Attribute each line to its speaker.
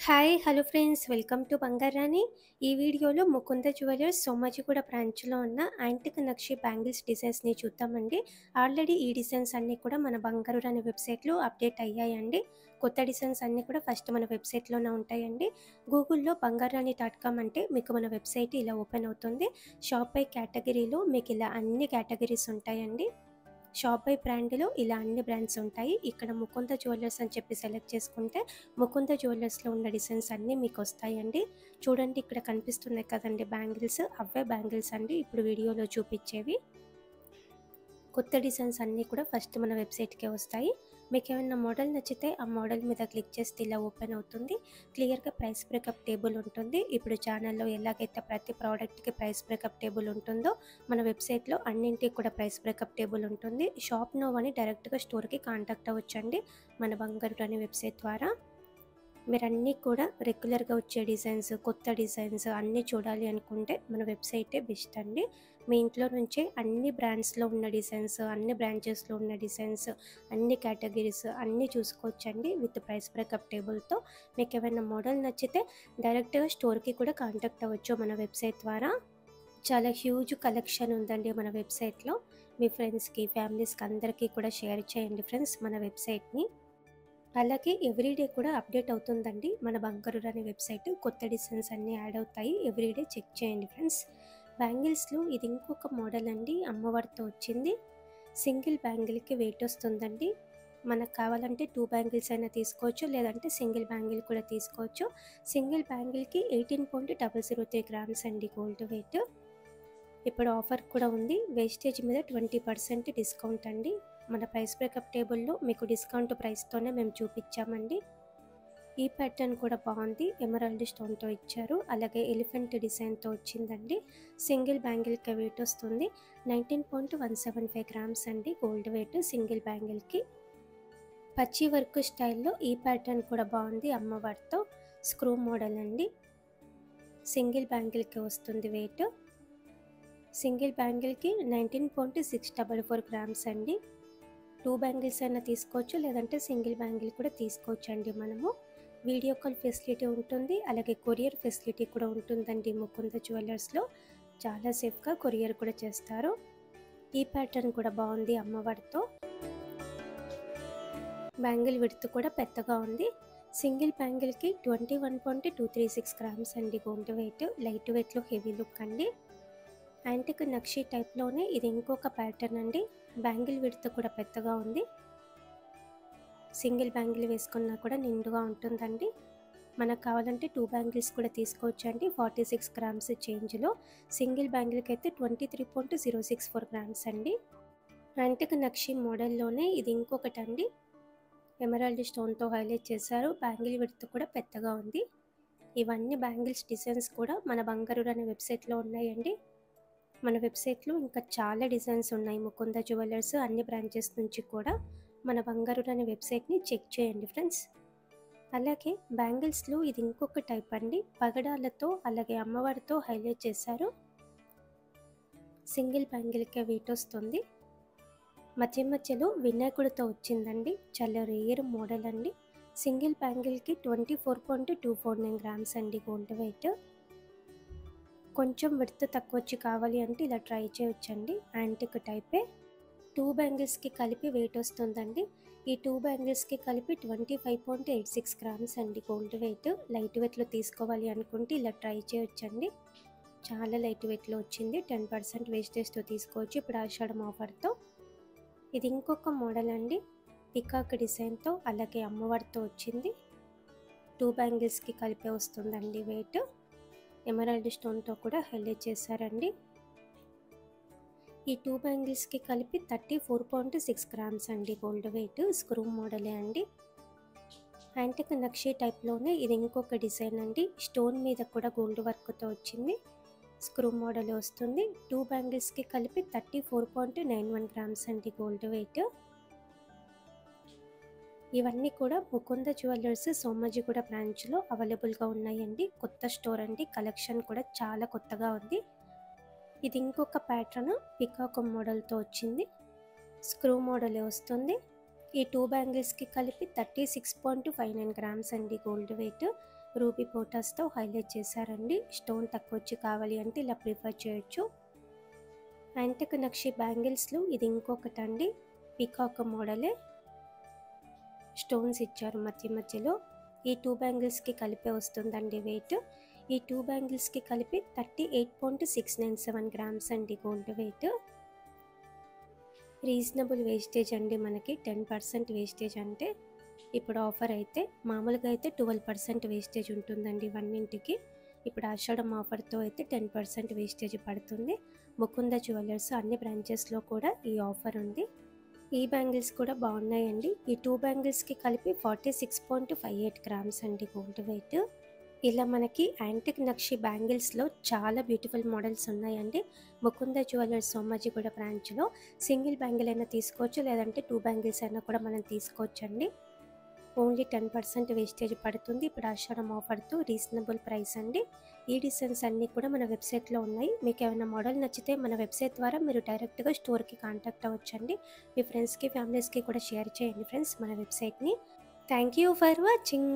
Speaker 1: Hi hello friends welcome to Bangarani. ఈ వీడియోలో Mukunda jewellers Somajiguda బ్రాంచ్లో ఉన్న యాంటిక్ నక్షి బ్యాంగిల్స్ డిజైన్స్ని చూద్దామండి. ఆల్రెడీ ఈ డిజైన్స్ అన్నీ కూడా మన బంగారు రాణి వెబ్సైట్లో అప్డేట్ అయ్యాయండి. కొత్త డిజైన్స్ అన్నీ కూడా ఫస్ట్ మన వెబ్సైట్లోనే ఉంటాయండి. గూగుల్లో బంగారాణి.com అంటే మీకు మన వెబ్సైట్ ఇలా ఓపెన్ అవుతుంది. షాప్ బై కేటగిరీలో మీకు ఇలా అన్ని కేటగిరీస్ ఉంటాయండి. షాప్ బై బ్రాండ్లో ఇలా అన్ని బ్రాండ్స్ ఉంటాయి. ఇక్కడ ముకుంద జ్యువెలర్స్ అని చెప్పి సెలెక్ట్ చేసుకుంటే ముకుంద జ్యువెలర్స్లో ఉన్న డిజైన్స్ అన్నీ మీకు వస్తాయండి. చూడండి, ఇక్కడ కనిపిస్తున్నాయి కదండి బ్యాంగిల్స్, అవే బ్యాంగిల్స్ అండి ఇప్పుడు వీడియోలో చూపించేవి. కొత్త డిజైన్స్ అన్నీ కూడా ఫస్ట్ మన వెబ్సైట్కే వస్తాయి. మీకు ఏమైనా మోడల్ నచ్చితే ఆ మోడల్ మీద క్లిక్ చేస్తే ఇలా ఓపెన్ అవుతుంది. క్లియర్గా ప్రైస్ బ్రేకప్ టేబుల్ ఉంటుంది. ఇప్పుడు ఛానల్లో ఎలాగైతే ప్రతి ప్రోడక్ట్కి ప్రైస్ బ్రేకప్ టేబుల్ ఉంటుందో మన వెబ్సైట్లో అన్నింటికి కూడా ప్రైస్ బ్రేకప్ టేబుల్ ఉంటుంది. షాప్ నో అని డైరెక్ట్గా స్టోర్కి కాంటాక్ట్ అవ్వచ్చండి మన బంగారు రాణి వెబ్సైట్ ద్వారా. మీరు అన్నీ కూడా రెగ్యులర్గా వచ్చే డిజైన్స్, కొత్త డిజైన్స్ అన్నీ చూడాలి అనుకుంటే మన వెబ్సైటే బెస్ట్ అండి. మీ ఇంట్లో నుంచే అన్ని బ్రాండ్స్లో ఉన్న డిజైన్స్, అన్ని బ్రాంచెస్లో ఉన్న డిజైన్స్, అన్ని కేటగిరీస్ అన్నీ చూసుకోవచ్చండి విత్ ప్రైస్ బ్రేకప్ టేబుల్తో. మీకు ఏమైనా మోడల్ నచ్చితే డైరెక్ట్గా స్టోర్కి కూడా కాంటాక్ట్ అవ్వచ్చు మన వెబ్సైట్ ద్వారా. చాలా హ్యూజ్ కలెక్షన్ ఉందండి మన వెబ్సైట్లో. మీ ఫ్రెండ్స్కి, ఫ్యామిలీస్కి అందరికీ కూడా షేర్ చేయండి ఫ్రెండ్స్ మన వెబ్సైట్ని. అలాగే ఎవ్రీడే కూడా అప్డేట్ అవుతుందండి మన బంగారు రాణి వెబ్సైట్. కొత్త డిజైన్స్ అన్నీ యాడ్ అవుతాయి. ఎవ్రీడే చెక్ చేయండి ఫ్రెండ్స్. బ్యాంగిల్స్లో ఇది ఇంకొక మోడల్ అండి, అమ్మవారితో వచ్చింది. సింగిల్ బ్యాంగిల్కి వెయిట్ వస్తుందండి. మనకు కావాలంటే 2 బ్యాంగిల్స్ అయినా తీసుకోవచ్చు, లేదంటే సింగిల్ బ్యాంగిల్ కూడా తీసుకోవచ్చు. సింగిల్ బ్యాంగిల్కి 18.003 గ్రామ్స్ అండి గోల్డ్ వెయిట్. ఇప్పుడు ఆఫర్ కూడా ఉంది. వేస్టేజ్ మీద 20% డిస్కౌంట్ అండి. మన ప్రైస్ బ్రేకప్ టేబుల్లో మీకు డిస్కౌంట్ ప్రైస్తోనే మేము చూపించామండి. ఈ ప్యాటర్న్ కూడా బాగుంది, ఎమరాల్డ్ స్టోన్తో ఇచ్చారు. అలాగే ఎలిఫెంట్ డిజైన్తో వచ్చిందండి. సింగిల్ బ్యాంగిల్కి వెయిట్ వస్తుంది 19.175 గ్రామ్స్ అండి గోల్డ్ వెయిట్ సింగిల్ బ్యాంగిల్కి. పచ్చి వర్క్ స్టైల్లో ఈ ప్యాటర్న్ కూడా బాగుంది, అమ్మవారితో స్క్రూ మోడల్ అండి. సింగిల్ బ్యాంగిల్కి వస్తుంది వెయిట్. సింగిల్ బ్యాంగిల్కి 19.644 గ్రామ్స్ అండి. 2 బ్యాంగిల్స్ అయినా తీసుకోవచ్చు, లేదంటే సింగిల్ బ్యాంగిల్ కూడా తీసుకోవచ్చు అండి మనము. వీడియో కాల్ ఫెసిలిటీ ఉంటుంది, అలాగే కొరియర్ ఫెసిలిటీ కూడా ఉంటుందండి ముకుంద జ్యువెలర్స్లో. చాలా సేఫ్గా కొరియర్ కూడా చేస్తారు. ఈ ప్యాటర్న్ కూడా బాగుంది, అమ్మవారితో. బ్యాంగిల్ విడ్త్ కూడా పెద్దగా ఉంది. సింగిల్ బ్యాంగిల్కి 21.236 గ్రామ్స్ అండి గోల్డ్ వెయిట్. లైట్ వెయిట్లో హెవీ లుక్ అండి. యాంటిక్ నక్షి టైప్లోనే ఇది ఇంకొక ప్యాటర్న్ అండి. బ్యాంగిల్ విడ్త్ కూడా పెద్దగా ఉంది. సింగిల్ బ్యాంగిల్ వేసుకున్నా కూడా నిండుగా ఉంటుందండి. మనకు కావాలంటే 2 బ్యాంగిల్స్ కూడా తీసుకోవచ్చు అండి. 46 గ్రామ్స్ చేంజ్లో. సింగిల్ బ్యాంగిల్కి అయితే 23.064 గ్రామ్స్ అండి. యాంటిక్ నక్షి మోడల్లోనే ఇది ఇంకొకటి అండి. ఎమరాల్డ్ స్టోన్తో హైలైట్ చేశారు. బ్యాంగిల్ విడ్త్ కూడా పెద్దగా ఉంది. ఇవన్నీ బ్యాంగిల్స్ డిజైన్స్ కూడా మన బంగారు రాణి వెబ్సైట్లో ఉన్నాయండి. మన వెబ్సైట్లో ఇంకా చాలా డిజైన్స్ ఉన్నాయి ముకుంద జ్యువెలర్స్ అన్ని బ్రాంచెస్ నుంచి కూడా. మన బంగారు రాణి వెబ్సైట్ని చెక్ చేయండి ఫ్రెండ్స్. అలాగే బ్యాంగిల్స్లో ఇది ఇంకొక టైప్ అండి. పగడాలతో అలాగే అమ్మవారితో హైలైట్ చేశారు. సింగిల్ బ్యాంగిల్కే వెయిట్ వస్తుంది. మధ్య మధ్యలో వినాయకుడితో వచ్చిందండి. చాలా రేర్ మోడల్ అండి. సింగిల్ బ్యాంగిల్కి 24.249 గ్రామ్స్ అండి గోల్డ్ వెయిట్. కొంచెం విడ్త్ తక్కువ వచ్చి కావాలి అంటే ఇలా ట్రై చేయొచ్చండి. యాంటిక్ టైపే. 2 బ్యాంగిల్స్కి కలిపి వెయిట్ వస్తుందండి. ఈ 2 బ్యాంగిల్స్కి కలిపి 25.86 గ్రామ్స్ అండి గోల్డ్ వెయిట్. లైట్ వెయిట్లో తీసుకోవాలి అనుకుంటే ఇలా ట్రై చేయొచ్చండి. చాలా లైట్ వెయిట్లో వచ్చింది. 10% వేస్టేజ్తో తీసుకోవచ్చు ఇప్పుడు ఆషాఢం ఆఫర్తో. ఇది ఇంకొక మోడల్ అండి. పికాక్ డిజైన్తో అలాగే అమ్మవారితో వచ్చింది. 2 బ్యాంగిల్స్కి కలిపి వస్తుందండి వెయిట్. ఎమరాల్డ్ స్టోన్తో కూడా హైలైట్ చేశారండి. ఈ 2 బ్యాంగిల్స్కి కలిపి 34.6 గ్రామ్స్ అండి గోల్డ్ వెయిట్. స్క్రూ మోడలే అండి. యాంటిక్ నక్షి టైప్లోనే ఇది ఇంకొక డిజైన్ అండి. స్టోన్ మీద కూడా గోల్డ్ వర్క్తో వచ్చింది. స్క్రూ మోడల్ వస్తుంది. 2 బ్యాంగిల్స్కి కలిపి 34.91 గ్రామ్స్ అండి గోల్డ్ వెయిట్. ఇవన్నీ కూడా ముకుంద జ్యువెలర్స్ సోమాజిగూడ బ్రాంచ్లో అవైలబుల్గా ఉన్నాయండి. కొత్త స్టోర్ అండి. కలెక్షన్ కూడా చాలా కొత్తగా ఉంది. ఇది ఇంకొక ప్యాటర్న్ పికాక్ మోడల్తో వచ్చింది. స్క్రూ మోడలే వస్తుంది. ఈ 2 బ్యాంగిల్స్కి కలిపి 36.59 గ్రామ్స్ అండి గోల్డ్ వెయిట్. రూబీ పోటాస్తో హైలైట్ చేశారండి. స్టోన్ తక్కువ వచ్చి కావాలి అంటే ఇలా ప్రిఫర్ చేయొచ్చు. యాంటిక్ నక్షి బ్యాంగిల్స్లో ఇది ఇంకొకటి అండి. పీకాక్ మోడలే స్టోన్స్ ఇచ్చారు మధ్య మధ్యలో. ఈ 2 బ్యాంగిల్స్కి కలిపే వస్తుందండి వెయిట్. ఈ 2 బ్యాంగిల్స్కి కలిపి 38.697 గ్రామ్స్ అండి గోల్డ్ వెయిట్. రీజనబుల్ వేస్టేజ్ అండి, మనకి 10% వేస్టేజ్. అంటే ఇప్పుడు ఆఫర్ అయితే మామూలుగా అయితే 12% వేస్టేజ్ ఉంటుందండి ఇవన్నింటికి. ఇప్పుడు ఆషాఢం ఆఫర్తో అయితే 10% వేస్టేజ్ పడుతుంది. ముకుంద జ్యువెలర్స్ అన్ని బ్రాంచెస్లో కూడా ఈ ఆఫర్ ఉంది. ఈ బ్యాంగిల్స్ కూడా బాగున్నాయండి. ఈ 2 బ్యాంగిల్స్కి కలిపి 46.58 గ్రామ్స్ అండి గోల్డ్ వెయిట్. ఇలా మనకి యాంటిక్ నక్షి బ్యాంగిల్స్లో చాలా బ్యూటిఫుల్ మోడల్స్ ఉన్నాయండి. ముకుంద జ్యువెలర్స్ సోమాజిగూడ బ్రాంచ్లో సింగిల్ బ్యాంగిల్ అయినా తీసుకోవచ్చు, లేదంటే 2 బ్యాంగిల్స్ అయినా కూడా మనం తీసుకోవచ్చండి. ఓన్లీ 10% వేస్టేజ్ పడుతుంది. ఇప్పుడు ఆషాఢం ఆఫర్తో రీజనబుల్ ప్రైస్ అండి. ఈ డిజైన్స్ అన్నీ కూడా మన వెబ్సైట్లో ఉన్నాయి. మీకు ఏమైనా మోడల్ నచ్చితే మన వెబ్సైట్ ద్వారా మీరు డైరెక్ట్గా స్టోర్కి కాంటాక్ట్ అవ్వచ్చండి. మీ ఫ్రెండ్స్కి ఫ్యామిలీస్కి కూడా షేర్ చేయండి ఫ్రెండ్స్ మన వెబ్సైట్ని. Thank you for watching.